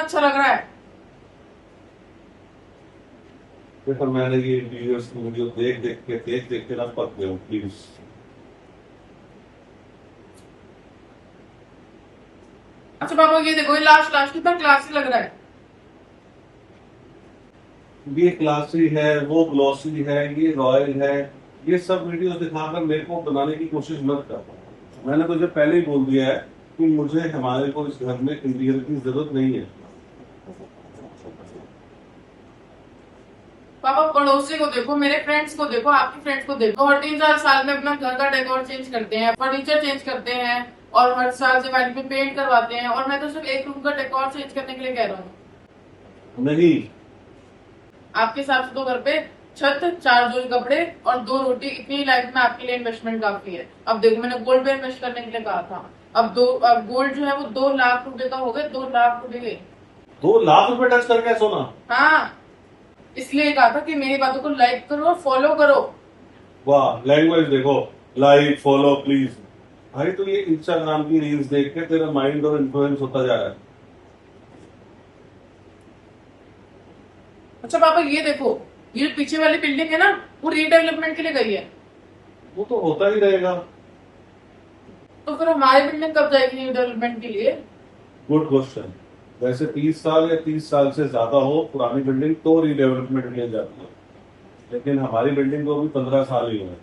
अच्छा लग रहा है। फिर मैंने ये इंटीरियर्स की वीडियो देख देख के ना पक गया हूँ प्लीज। अच्छा पापा ये देखो, ये लास्ट लास्ट कितना क्लासी लग रहा है। ये क्लासी है, वो ग्लॉसी है, ये रॉयल है। ये सब वीडियो दिखाकर मेरे को बनाने की कोशिश मत कर। मैंने तुझे पहले ही बोल दिया है कि मुझे हमारे को इस घर में इंटीरियर की जरूरत नहीं है। पापा पड़ोसी को देखो, मेरे फ्रेंड्स को देखो, आपके फ्रेंड्स को देखो, हर 3-4 साल में अपना घर का डेकोर चेंज करते हैं, फर्नीचर चेंज करते हैं और हर साल दिवाली पे पेंट करवाते हैं। और मैं तो सिर्फ एक रूम का डेकोर चेंज करने के लिए कह रहा हूँ। नहीं। आपके हिसाब से तो घर पे छत, 4 जोड़ी कपड़े और 2 रोटी, इतनी लाइफ में आपके लिए इन्वेस्टमेंट काफी है। अब देखो मैंने गोल्ड पे इन्वेस्ट करने के लिए कहा था। अब गोल्ड जो है वो 2 लाख रुपए का हो गए, 2 लाख रुपए। 2 लाख रुपए टच कर गया सोना। हाँ, इसलिए कहा था कि मेरी बातों को लाइक करो और फॉलो करो। वाह, लैंग्वेज देखो। Like follow please. भाई तो ये इंस्टाग्राम की रील्स देख के तेरा माइंड और इन्फ्लुएंस होता जा रहा है। अच्छा पापा ये देखो, ये पीछे वाली बिल्डिंग है ना, वो रीडेवलपमेंट के लिए गई है। वो तो होता ही रहेगा। तो फिर हमारी बिल्डिंग कब जाएगी रीडेवलपमेंट के लिए? Good question. वैसे 30 साल या 30 साल से ज्यादा हो पुरानी बिल्डिंग तो रीडेवलपमेंट के लिए जाती है, लेकिन हमारी बिल्डिंग को भी 15 साल ही हुए।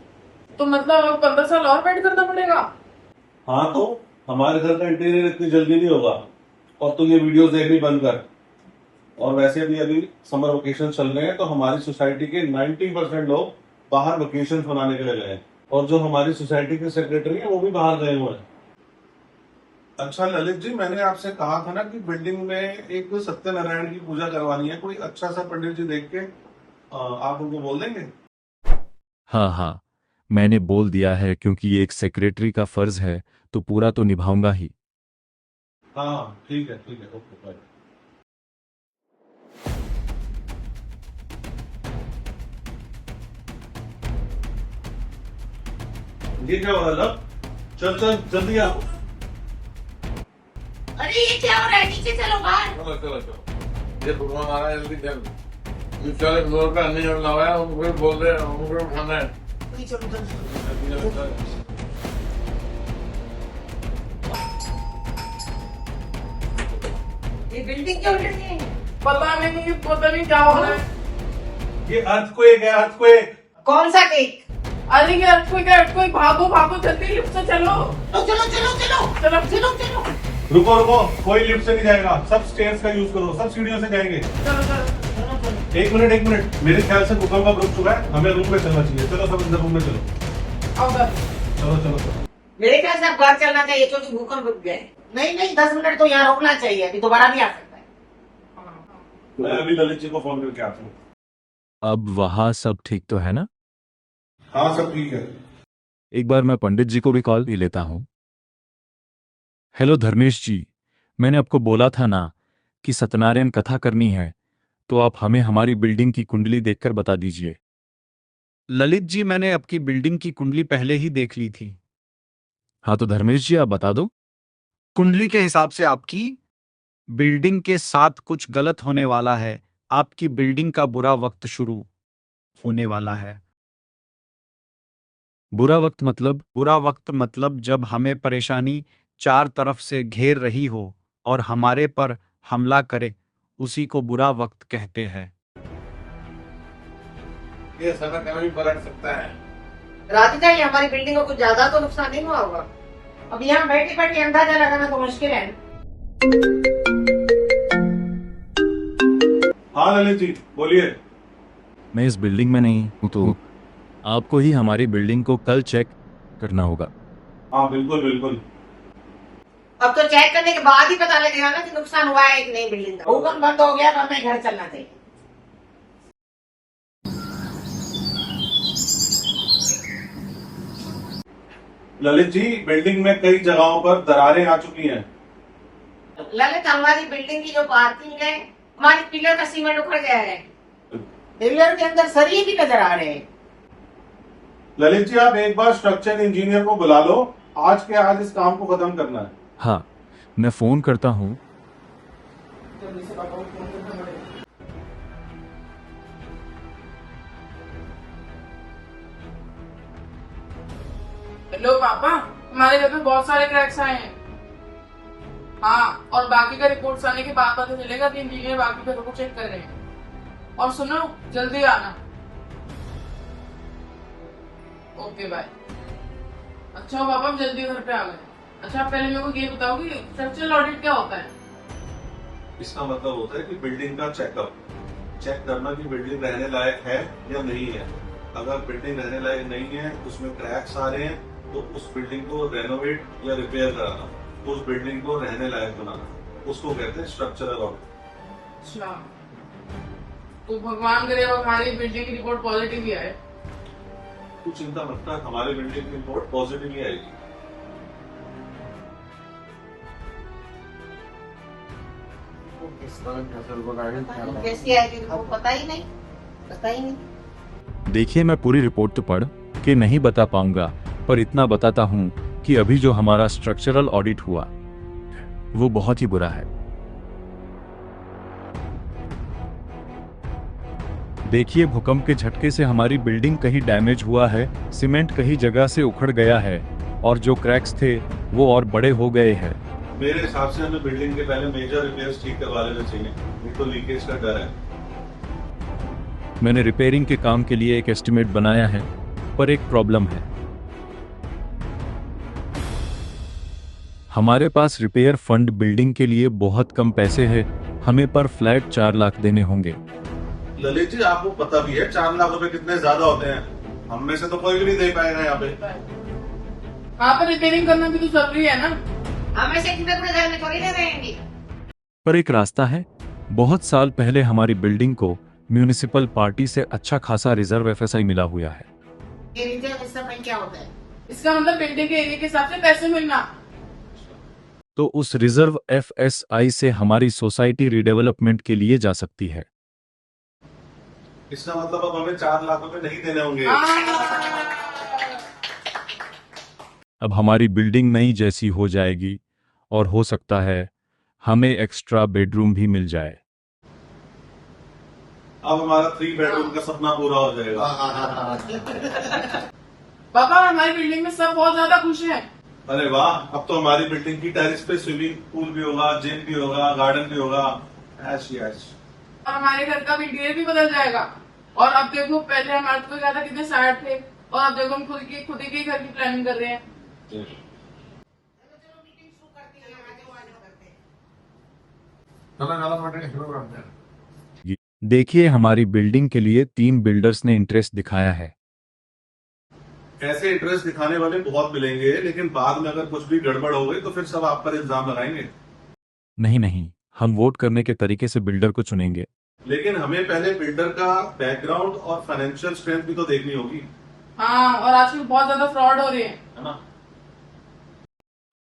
तो मतलब अब 15 साल और वेट करना पड़ेगा? हाँ तो हमारे घर का इंटीरियर इतनी जल्दी नहीं होगा। और तू ये वीडियोस देखनी बंद कर। और वैसे भी अभी समर वेकेशन चल रहे हैं तो हमारी सोसाइटी के 90% लोग बाहर वेकेशन मनाने के लिए गए हैं। और जो हमारी सोसाइटी के सेक्रेटरी हैं वो भी बाहर गए हुए हैं। अच्छा ललित जी, मैंने आपसे कहा था ना कि बिल्डिंग में एक सत्यनारायण की पूजा करवानी है। कोई अच्छा सा पंडित जी देख के आप उनको बोल देंगे? हाँ हाँ, मैंने बोल दिया है क्योंकि ये एक सेक्रेटरी का फर्ज है, तो पूरा तो निभाऊंगा ही। हाँ ठीक है ओके बाय। ये क्या हो रहा है लब? चल चल जल्दी आ। अरे ये क्या हो रहा है? नीचे चलो बाहर। चलो चलो चलो, ये भगवान आ रहा है, जल्दी चल। ये चले फ्लोर पे अन्य जब लगाया, उनको बोल रहे हैं, उनको उठाना है। चलो चलो चलो, चलो, चलो। ये बिल्डिंग क्यों उठ रही है? पता नहीं क्या हो रहा है। ये अर्थक्वेक है, अर्थक्वेक। कौन सा केक? अरे ये कोई भागो भागो जल्दी, लिफ्ट से चलो। तो चलो चलो चलो चलो चलो चलो। रुको रुको, कोई लिफ्ट से नहीं जाएगा, सब स्टेयर्स का यूज करो, सब सीढ़ियों से जाएंगे। चलो चलो। एक मिनट, मेरे ख्याल से भूकंप अब रुक चुका है, हमें रूम में चलना चाहिए। चलो सब अंदर रूम में चलो। आओ घर। चलो। मेरे ख्याल से अब घर चलना चाहिए क्योंकि भूकंप रुक गए। नहीं 10 मिनट तो यहाँ रोकना चाहिए, अभी दोबारा भी आ सकता है। मैं अभी ललित जी को फोन करके आता हूँ। अब वहाँ सब ठीक तो है ना? हाँ सब ठीक है। एक बार मैं पंडित जी को भी कॉल भी लेता हूँ। हेलो धर्मेश जी, मैंने आपको बोला था ना कि सत्यनारायण कथा करनी है, तो आप हमें हमारी बिल्डिंग की कुंडली देखकर बता दीजिए। ललित जी, मैंने आपकी बिल्डिंग की कुंडली पहले ही देख ली थी। हाँ तो धर्मेश जी आप बता दो। कुंडली के हिसाब से आपकी बिल्डिंग के साथ कुछ गलत होने वाला है। आपकी बिल्डिंग का बुरा वक्त शुरू होने वाला है। बुरा वक्त मतलब? बुरा वक्त मतलब जब हमें परेशानी चार तरफ से घेर रही हो और हमारे पर हमला करे, उसी को बुरा वक्त कहते हैं। ये समय कभी भी पलट सकता है। राधिका, ये हमारी बिल्डिंग को कुछ ज्यादा तो नुकसान नहीं हुआ होगा? अब यहाँ बैठे बैठे अंदाजा लगाना तो मुश्किल है। हाँ ललित जी बोलिए। मैं इस बिल्डिंग में नहीं हूँ, तो आपको ही हमारी बिल्डिंग को कल चेक करना होगा। हाँ बिल्कुल। अब तो चेक करने के बाद ही पता लगेगा ना कि नुकसान हुआ है कि नहीं बिल्डिंग का। भूकंप बंद हो गया तो हमें घर चलना चाहिए। ललित जी, बिल्डिंग में कई जगहों पर दरारें आ चुकी हैं। ललित, हमारी बिल्डिंग की जो पार्किंग है, हमारी पिलर का सीमेंट उखड़ गया है। पिलर के अंदर सरिये भी नजर आ रहे हैं। ललित जी, आप एक बार स्ट्रक्चर इंजीनियर को बुला लो, आज के आज इस काम को खत्म करना है। हाँ, मैं फोन करता हूँ। जल्दी से पापा को फोन करना पड़ेगा। हेलो पापा, हमारे घर में बहुत सारे क्रैक्स आए हैं। हाँ, और बाकी का रिपोर्ट्स आने के बाद पता चलेगा कि इंजीनियर बाकी घरों को चेक कर रहे हैं। और सुनो, जल्दी आना। Okay bye. अच्छा पापा, हम जल्दी घर पे आ गए। अच्छा, पहले मेरे को ये बताओ कि स्ट्रक्चरल ऑडिट क्या होता है? इसका मतलब होता है कि बिल्डिंग का चेकअप, चेक करना कि बिल्डिंग रहने लायक है या नहीं है। अगर बिल्डिंग रहने लायक नहीं है, उसमें क्रैक्स आ रहे हैं, तो उस बिल्डिंग को रेनोवेट या रिपेयर कराना, उस बिल्डिंग को रहने लायक बनाना, उसको कहते हैं स्ट्रक्चरल ऑडिट। अच्छा, तो भगवान करे अब हमारी बिल्डिंग की रिपोर्ट पॉजिटिव ही आए। तू चिंता मत कर, हमारी बिल्डिंग की रिपोर्ट पॉजिटिव ही आएगी। कैसी आएगी वो पता ही नहीं। देखिए, मैं पूरी रिपोर्ट तो पढ़ के नहीं बता पाऊंगा, पर इतना बताता हूं कि अभी जो हमारा स्ट्रक्चरल ऑडिट हुआ वो बहुत ही बुरा है। देखिए, भूकंप के झटके से हमारी बिल्डिंग कहीं डैमेज हुआ है, सीमेंट कहीं जगह से उखड़ गया है और जो क्रैक्स थे वो और बड़े हो गए हैं। मेरे हिसाब से हमें बिल्डिंग के पहले मेजर रिपेयर्स ठीक करवा लेना चाहिए, नहीं तो लीकेज का डर है। मैंने रिपेयरिंग के काम के लिए एक एस्टिमेट बनाया है, पर एक प्रॉब्लम है। हमारे पास रिपेयर फंड बिल्डिंग के लिए बहुत कम पैसे हैं, हमें पर फ्लैट 4 लाख देने होंगे। ललित जी, आपको पता भी है 4 लाख रुपए कितने ज्यादा होते हैं। हम में से तो कोई भी नहीं दे पाएगा यहाँ पे। हाँ, पर रिपेयरिंग करना भी तो जरूरी है ना। हम ऐसे कितने पूरे घर में थोड़ी ना रहेंगे। पर एक रास्ता है। बहुत साल पहले हमारी बिल्डिंग को म्यूनिसिपल पार्टी से अच्छा खासा रिजर्व एफएसआई मिला हुआ है। ये रिजर्व एफएसआई क्या होता है? इसका मतलब बिल्डिंग के एरिया के हिसाब से पैसे मिलना। तो उस रिजर्व एफएसआई से हमारी सोसाइटी रीडेवलपमेंट के लिए जा सकती है। इसका मतलब अब हमें 4 लाख रुपए नहीं देने होंगे। अब हमारी बिल्डिंग नई जैसी हो जाएगी और हो सकता है हमें एक्स्ट्रा बेडरूम भी मिल जाए। अब हमारा 3 बेडरूम का सपना पूरा हो जाएगा। पापा, हमारी बिल्डिंग में सब बहुत ज्यादा खुश हैं। अरे वाह, अब तो हमारी बिल्डिंग की टेरेस पे स्विमिंग पूल भी होगा, जिम भी होगा, गार्डन भी होगा। ऐश ही ऐश। और हमारे घर का इंटीरियर भी बदल जाएगा। और अब देखो, पहले हम अर्थ को ज्यादा कितने सैड थे, और अब देखो हम खुद ही घर की प्लानिंग कर रहे हैं। शुरू करते हैं। देखिए, हमारी बिल्डिंग के लिए 3 बिल्डर्स ने इंटरेस्ट दिखाया है। ऐसे इंटरेस्ट दिखाने वाले बहुत मिलेंगे, लेकिन बाद में अगर कुछ भी गड़बड़ हो गई तो फिर सब आप पर इल्जाम लगाएंगे। नहीं, हम वोट करने के तरीके से बिल्डर को चुनेंगे। लेकिन हमें पहले बिल्डर का बैकग्राउंड और फाइनेंशियल स्ट्रेंथ भी तो देखनी होगी, हाँ, और आजकल बहुत ज्यादा फ्रॉड हो रहे हैं। है ना?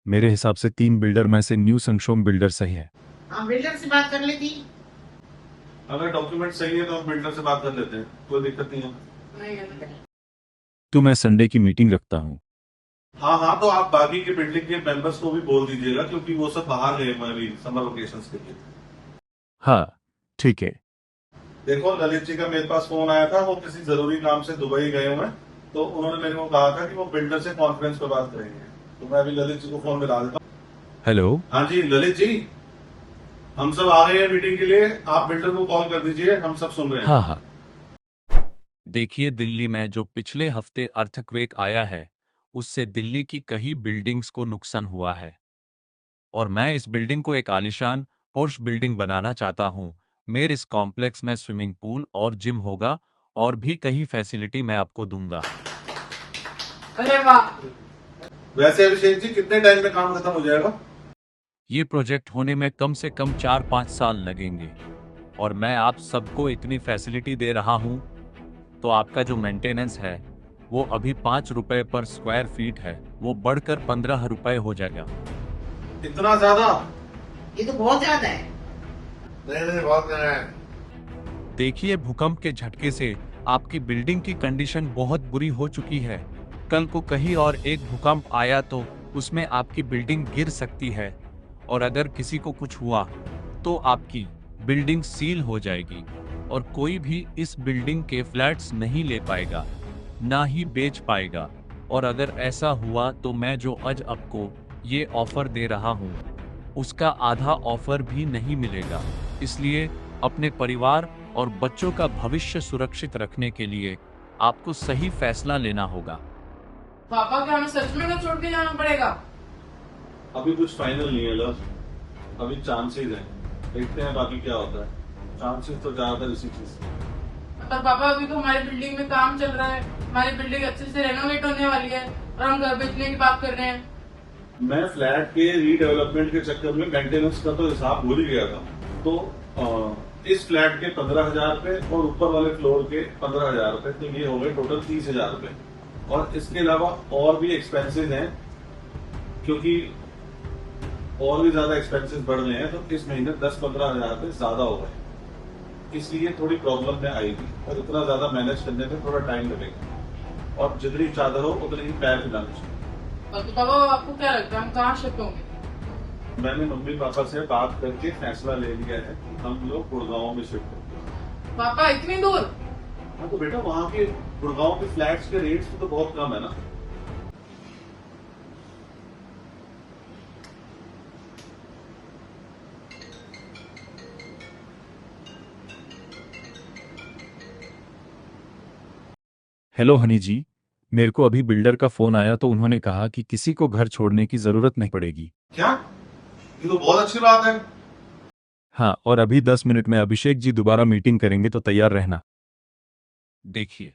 मेरे हिसाब से 3 बिल्डर में से न्यू सनशोम बिल्डर सही है। हम बिल्डर से बात कर लेती। अगर डॉक्यूमेंट सही है तो हम बिल्डर से बात कर लेते हैं, कोई दिक्कत नहीं है। नहीं है। तो मैं संडे की मीटिंग रखता हूँ। हाँ, तो आप बाकी के बिल्डिंग के मेंबर्स को भी बोल दीजिएगा, क्योंकि वो सब बाहर गए हैं अभी समर वेकेशंस के लिए। हाँ, ठीक है। देखो, ललित जी का मेरे पास फोन आया था, वो किसी जरूरी काम से दुबई गए हुए हैं, तो उन्होंने मेरे को कहा था कि वो बिल्डर से कॉन्फ्रेंस पर बात करेंगे। तो मैं अभी ललित जी को फोन मिला देता हूँ। हेलो। हाँ जी ललित जी, हम सब आ रहे हैं मीटिंग के लिए, आप बिल्डर को कॉल कर दीजिए, हम सब सुन रहे हैं। हाँ। देखिए, दिल्ली में जो पिछले हफ्ते अर्थक्वेक आया है, उससे दिल्ली की कई बिल्डिंग्स को नुकसान हुआ है, और मैं इस बिल्डिंग को एक आलीशान पॉश बिल्डिंग बनाना चाहता हूँ। मेरे इस कॉम्प्लेक्स में स्विमिंग पूल और जिम होगा, और भी कई फैसिलिटी मैं आपको दूंगा। अरे वाह। वैसे अभिषेक जी, कितने टाइम में काम खत्म हो जाएगा? ये प्रोजेक्ट होने में कम से कम 4-5 साल लगेंगे, और मैं आप सबको इतनी फैसिलिटी दे रहा हूँ, तो आपका जो मेंटेनेंस है वो अभी 5 रुपए पर स्क्वायर फीट है, वो बढ़कर 15 रुपए हो जाएगा। इतना ज्यादा? ये तो बहुत ज्यादा है। नहीं, बहुत है। देखिए, भूकंप के झटके से आपकी बिल्डिंग की कंडीशन बहुत बुरी हो चुकी है। कल को कहीं और एक भूकंप आया तो उसमें आपकी बिल्डिंग गिर सकती है, और अगर किसी को कुछ हुआ तो आपकी बिल्डिंग सील हो जाएगी और कोई भी इस बिल्डिंग के फ्लैट्स नहीं ले पाएगा, ना ही बेच पाएगा। और अगर ऐसा हुआ तो मैं जो आज आपको ये ऑफर दे रहा हूँ उसका आधा ऑफर भी नहीं मिलेगा। इसलिए अपने परिवार और बच्चों का भविष्य सुरक्षित रखने के लिए आपको सही फैसला लेना होगा। पापा क्या हमें सच में घर छोड़ के जाना पड़ेगा? अभी कुछ फाइनल नहीं है लव, अभी चांसेस हैं, देखते हैं बाकी क्या होता है। चांसेस तो ज्यादातर इसी चीज से। पर पापा अभी तो हमारी बिल्डिंग में काम चल रहा है, हमारी बिल्डिंग अच्छे से रेनोवेट होने वाली है और हम घर बेचने की बात कर रहे हैं। मैं फ्लैट के रीडेवलपमेंट के चक्कर में मेंटेनेंस का तो हिसाब भूल ही गया था। तो इस फ्लैट के 15,000 रुपए और ऊपर वाले फ्लोर के 15,000 रुपए, तो ये हो गए टोटल 30,000 रुपए। और इसके अलावा और भी एक्सपेंसेस हैं, क्योंकि और भी ज्यादा एक्सपेंसेस बढ़ गए हैं, तो इस महीने 10-15,000 रुपए ज्यादा हो गए, इसलिए थोड़ी प्रॉब्लम में आई थी। और इतना ज्यादा मैनेज करने में थोड़ा टाइम लगेगा, और जितनी चादर हो उतनी ही पैर फैलाना चाहिए। तो पापा आपको क्या लगता है हम कहाँ शिफ्ट होंगे? मैंने मम्मी पापा से बात करके फैसला ले लिया है कि हम लोग गुड़गांव में शिफ्ट होंगे। पापा इतनी दूर? हाँ तो बेटा, वहाँ के गुड़गांव के फ्लैट्स के रेट्स तो बहुत कम है ना। हेलो हनी जी, मेरे को अभी बिल्डर का फोन आया तो उन्होंने कहा कि किसी को घर छोड़ने की जरूरत नहीं पड़ेगी। क्या? ये तो बहुत अच्छी बात है। हाँ, और अभी 10 मिनट में अभिषेक जी दोबारा मीटिंग करेंगे तो तैयार रहना। देखिए,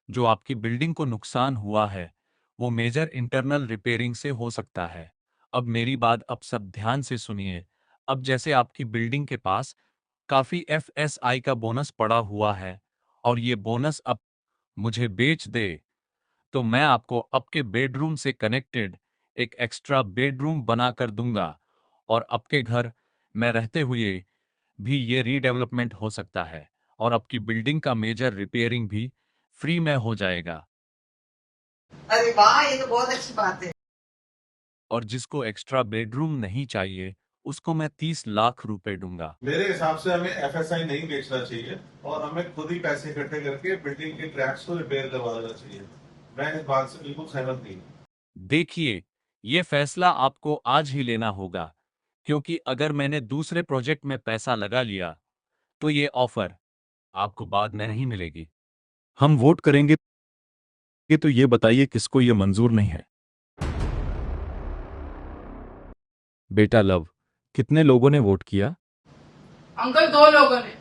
जो आपकी बिल्डिंग को नुकसान हुआ है वो मेजर इंटरनल रिपेयरिंग से हो सकता है। अब मेरी बात अब सब ध्यान से सुनिए। अब जैसे आपकी बिल्डिंग के पास काफी FSI का बोनस पड़ा हुआ है और ये बोनस अब मुझे बेच दे तो मैं आपको आपके बेडरूम से कनेक्टेड एक एक्स्ट्रा बेडरूम बनाकर दूंगा और आपके घर में रहते हुए भी ये रीडेवलपमेंट हो सकता है और आपकी बिल्डिंग का मेजर रिपेयरिंग भी फ्री में हो जाएगा। अरे वाह, ये तो बहुत अच्छी बात है। और जिसको एक्स्ट्रा बेडरूम नहीं चाहिए उसको मैं 30 लाख रुपए दूंगा। मेरे हिसाब से हमें FSI नहीं बेचना चाहिए और हमें खुद ही पैसे इकट्ठे करके बिल्डिंग के क्रैक्स को रिपेयर करवा देना चाहिए। मैं इस बात से बिल्कुल सहमत नहीं हूँ। देखिए, ये फैसला आपको आज ही लेना होगा, क्योंकि अगर मैंने दूसरे प्रोजेक्ट में पैसा लगा लिया तो ये ऑफर आपको बाद में नहीं मिलेगी। हम वोट करेंगे तो ये बताइए किसको ये मंजूर नहीं है। बेटा लव, कितने लोगों ने वोट किया? अंकल 2 लोगों ने।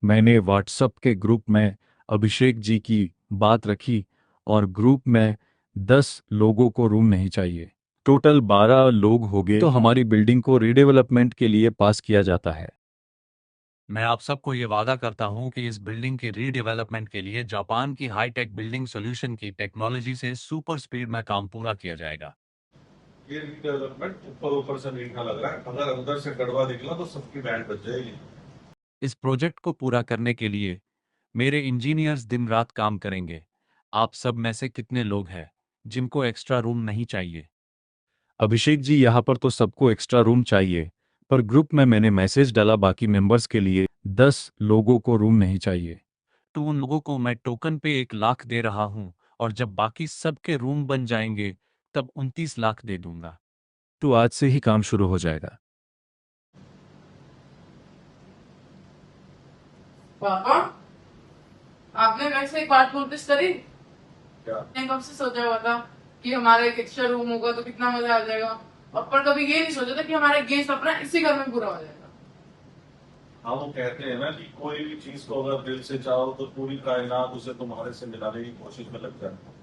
मैंने व्हाट्सएप के ग्रुप में अभिषेक जी की बात रखी और ग्रुप में 10 लोगों को रूम नहीं चाहिए। टोटल 12 लोग हो गए तो हमारी बिल्डिंग को रीडेवलपमेंट के लिए पास किया जाता है। मैं आप सबको ये वादा करता हूँ कि इस बिल्डिंग के रीडेवलपमेंट के लिए जापान की हाईटेक बिल्डिंग सॉल्यूशन की टेक्नोलॉजी से सुपर स्पीड में काम पूरा किया जाएगा। ये रीडेवलपमेंट ऊपर ऊपर से मीठा लग रहा है, अगर अंदर से कड़वा निकला तो सबकी बैंड बच जाएगी। इस प्रोजेक्ट को पूरा करने के लिए मेरे इंजीनियर्स दिन रात काम करेंगे। आप सब में से कितने लोग हैं जिनको एक्स्ट्रा रूम नहीं चाहिए? अभिषेक जी, यहाँ पर तो सबको एक्स्ट्रा रूम चाहिए, पर ग्रुप में मैंने मैसेज डाला बाकी मेंबर्स के लिए 10 लोगों को रूम नहीं चाहिए। तो उन लोगों को मैं टोकन पे 1 लाख दे रहा हूँ और जब बाकी सबके रूम बन जाएंगे तब 29 लाख दे दूंगा। तो आज से ही काम शुरू हो जाएगा। पापा आपने मेरे से एक बात नोटिस करी? क्या? मैंने कब से सोचा हुआ था कि हमारा एक एक्स्ट्रा रूम होगा तो कितना मजा आ जाएगा, और पर कभी ये नहीं सोचा था कि हमारा गेस्ट अपना इसी घर में पूरा हो जाएगा। हाँ, वो कहते हैं ना कि कोई भी चीज को अगर दिल से चाहो तो पूरी कायनात उसे तुम्हारे से मिलाने की कोशिश में लग जाती है।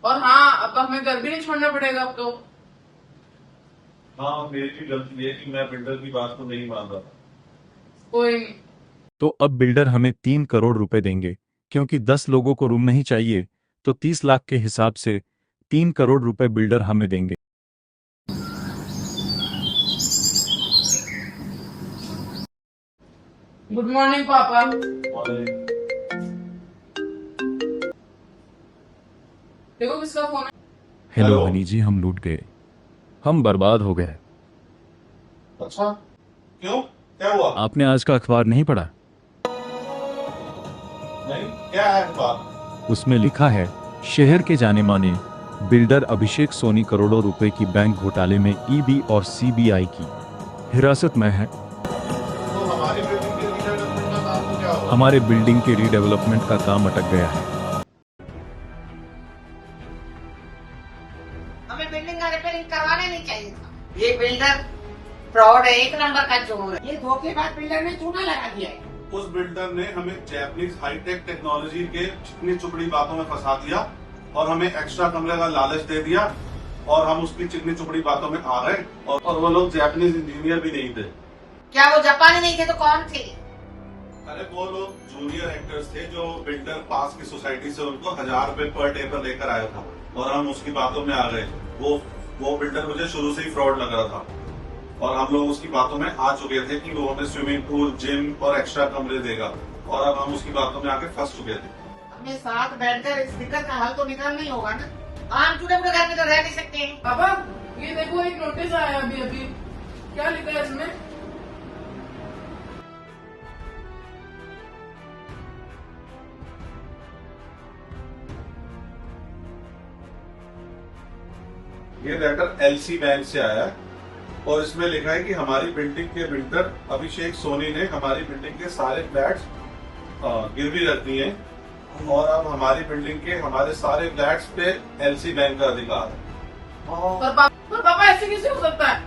और हाँ, अब हमें घर भी नहीं छोड़ना पड़ेगा अब तो। हाँ, मेरी भी गलती है कि मैं बिल्डर की बात को नहीं मान रहा था। कोई नहीं। तो अब बिल्डर हमें 3 करोड़ रुपए देंगे, क्योंकि 10 लोगों को रूम नहीं चाहिए तो 30 लाख के हिसाब से 3 करोड़ रुपए बिल्डर हमें देंगे। गुड मॉर्निंग पापा। और देखो किसका फोन है। Hello hello. हनी जी, हम लूट गए, हम बर्बाद हो गए। अच्छा, क्यों, क्या हुआ? आपने आज का अखबार नहीं पढ़ा? नहीं, क्या है बात? उसमें लिखा है शहर के जाने माने बिल्डर अभिषेक सोनी करोड़ों रुपए की बैंक घोटाले में ईडी और सीबीआई की हिरासत में है। तो हमारी बिल्डिंग के रीडेवलपमेंट का काम तो क्या होगा? हमारे बिल्डिंग के रीडेवलपमेंट का काम अटक गया है। हमें बिल्डिंग का रिपेयरिंग करवाना नहीं चाहिए था। ये बिल्डर फ्रॉड है, एक नंबर का चोर है। ये धोखेबाज बिल्डर ने चूना लगा दिया है। उस बिल्डर ने हमें जैपनीज हाईटेक टेक्नोलॉजी के चिकनी चुपड़ी बातों में फंसा दिया और हमें एक्स्ट्रा कमरे का लालच दे दिया और हम उसकी चिकनी चुपड़ी बातों में आ गए और वो लोग जैपनीज इंजीनियर भी नहीं थे। क्या वो जापानी नहीं थे तो कौन थे? अरे वो लोग जूनियर एक्टर्स थे जो बिल्डर पास की सोसाइटी से उनको 1000 रुपए पर डे पर लेकर आया था और हम उसकी बातों में आ गए। वो बिल्डर मुझे शुरू से ही फ्रॉड लग रहा था और हम लोग उसकी बातों में आ चुके थे कि वो हमें स्विमिंग पूल, जिम और एक्स्ट्रा कमरे देगा और अब हम उसकी बातों में आके फंस चुके थे। हमें साथ बैठकर इस दिक्कत का हल तो निकालना ही होगा ना। आम चूड़े पूरे घर में तो रह नहीं सकते हैं। पापा ये देखो एक नोटिस आया अभी अभी, क्या लिखा है इसमें? ये लेटर एलसी बैंक से आया है और इसमें लिखा है कि हमारी बिल्डिंग के बिल्डर अभिषेक सोनी ने हमारी बिल्डिंग के सारे फ्लैट्स गिरवी रख दिए और अब हमारी बिल्डिंग के हमारे सारे फ्लैट्स पे एलसी बैंक का अधिकार है। पर पापा ऐसे कैसे हो सकता है?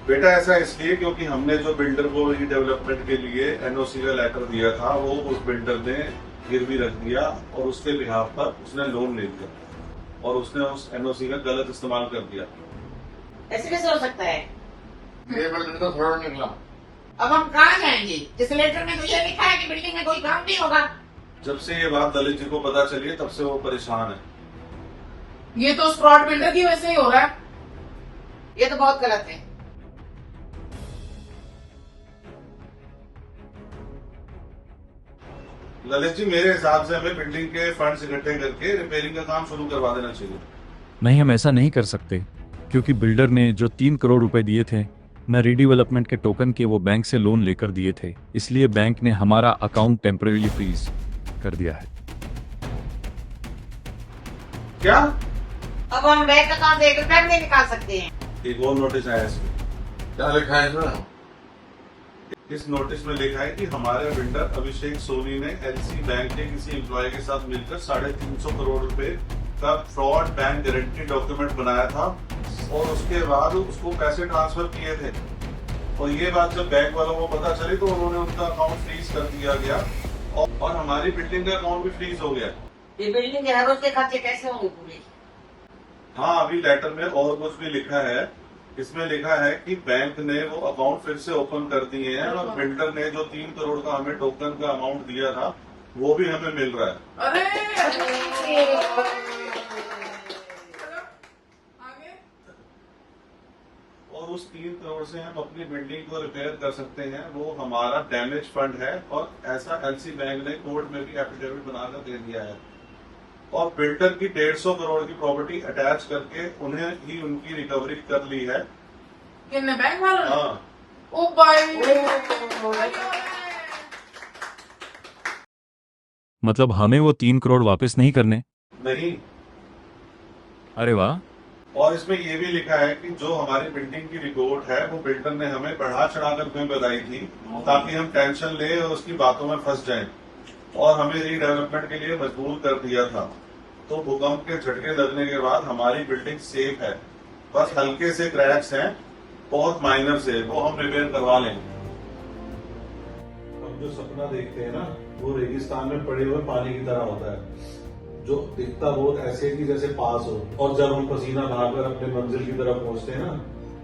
बेटा ऐसा इसलिए क्योंकि हमने जो बिल्डर को रीडेवलपमेंट के लिए एनओसी का लेटर दिया था वो उस बिल्डर ने गिरवी रख दिया और उसके बिहाफ पर उसने लोन ले लिया और उसने उस एनओसी का गलत इस्तेमाल कर दिया। ऐसे कैसे हो सकता है? ये बिल्डिंग तो फ्रॉड निकला। अब हम कहाँ जाएंगे? इस लेटर में तो ये लिखा है कि बिल्डिंग में कोई काम नहीं होगा। जब से ये बात दलित जी को पता चली है तब से वो परेशान है। ये तो उस फ्रॉड बिल्डर की वजह से ही हो रहा है। ये तो बहुत गलत है। ललित जी मेरे हिसाब से हमें बिल्डिंग के फंड्स इकट्ठे करके रिपेयरिंग का काम शुरू करवा देना चाहिए। नहीं, हम ऐसा नहीं कर सकते क्योंकि बिल्डर ने जो 3 करोड़ रुपए दिए थे न रीडेवलपमेंट के टोकन के वो बैंक से लोन लेकर दिए थे, इसलिए बैंक ने हमारा अकाउंट टेम्परेरी फ्रीज कर दिया है। क्या? अब हम बैंक अकाउंट से 1 रुपया भी नहीं निकाल सकते हैं। एक और नोटिस आया इसमें। क्या लिखा है इसमें? इस नोटिस में लिखा है कि हमारे बिल्डर अभिषेक सोनी ने एलसी बैंक के किसी एम्प्लॉय के साथ मिलकर 350 करोड़ रुपए का फ्रॉड बैंक गारंटी डॉक्यूमेंट बनाया था और उसके बाद उसको पैसे ट्रांसफर किए थे और ये बात जब बैंक वालों को पता चली तो उन्होंने उनका अकाउंट फ्रीज कर दिया गया और हमारी बिल्डिंग का अकाउंट भी फ्रीज हो गया। ये बिल्डिंग के हर रोज के खर्चे कैसे होंगे पूरे? हाँ, अभी लेटर में और कुछ भी लिखा है। इसमें लिखा है कि बैंक ने वो अकाउंट फिर से ओपन कर दिए हैं और बिल्डर ने जो 3 करोड़ का हमें टोकन का अमाउंट दिया था वो भी हमें मिल रहा है। अरे आगे और उस 3 करोड़ से हम अपनी बिल्डिंग को रिपेयर कर सकते हैं। वो हमारा डैमेज फंड है और ऐसा एलसी बैंक ने कोर्ट में भी एफिडेविट बनाकर दे दिया है और बिल्डर की 150 करोड़ की प्रॉपर्टी अटैच करके उन्हें ही उनकी रिकवरी कर ली है। कितने बैंक वालों ने? हाँ, ओ भाई मतलब हमें वो 3 करोड़ वापस नहीं करने? नहीं। अरे वाह। और इसमें ये भी लिखा है कि जो हमारी बिल्डिंग की रिपोर्ट है वो बिल्डर ने हमें बढ़ा चढ़ाकर क्यों बताई थी ताकि हम टेंशन ले और उसकी बातों में फंस जाएं और हमें रीडेवलपमेंट के लिए मजबूर कर दिया था। तो भूकंप के झटके लगने के बाद हमारी बिल्डिंग सेफ है, बस हल्के से क्रैक्स हैं, बहुत माइनर से, वो हम रिपेयर करवा लेंगे। हम जो सपना देखते हैं ना वो रेगिस्तान में पड़े हुए पानी की तरह होता है जो दिखता बहुत ऐसे कि जैसे पास हो और जब हम पसीना बहाकर अपने मंजिल की तरफ पहुंचते हैं ना,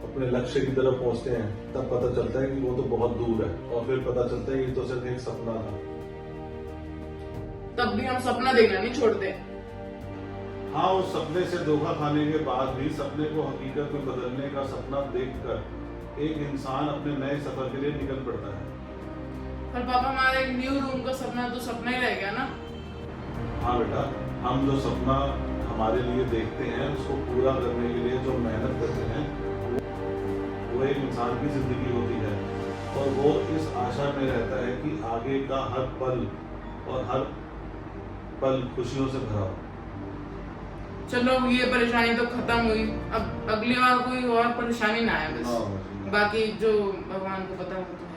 अपने लक्ष्य की तरफ पहुंचते हैं, तब पता चलता है कि वो तो बहुत दूर है और फिर पता चलता है ये तो सिर्फ एक सपना था। तब भी हम सपना देखना नहीं छोड़ते। हाँ, उस सपने से धोखा खाने के बाद भी सपने को हकीकत में बदलने का सपना देखकर एक इंसान अपने नए सफर के लिए निकल पड़ता है। पर पापा हमारा एक न्यू रूम का सपना तो सपना ही रह गया ना। हाँ बेटा, हम जो सपना हमारे लिए देखते हैं उसको पूरा करने के लिए जो मेहनत करते हैं वो एक इंसान की जिंदगी होती है। और वो इस आशा में रहता है कि आगे का हर पल और हर पल खुशियों से भरा हो। चलो ये परेशानी तो खत्म हुई, अब अगली बार कोई और परेशानी ना आए बस। हाँ, बस। बाकी जो भगवान को पता हो तो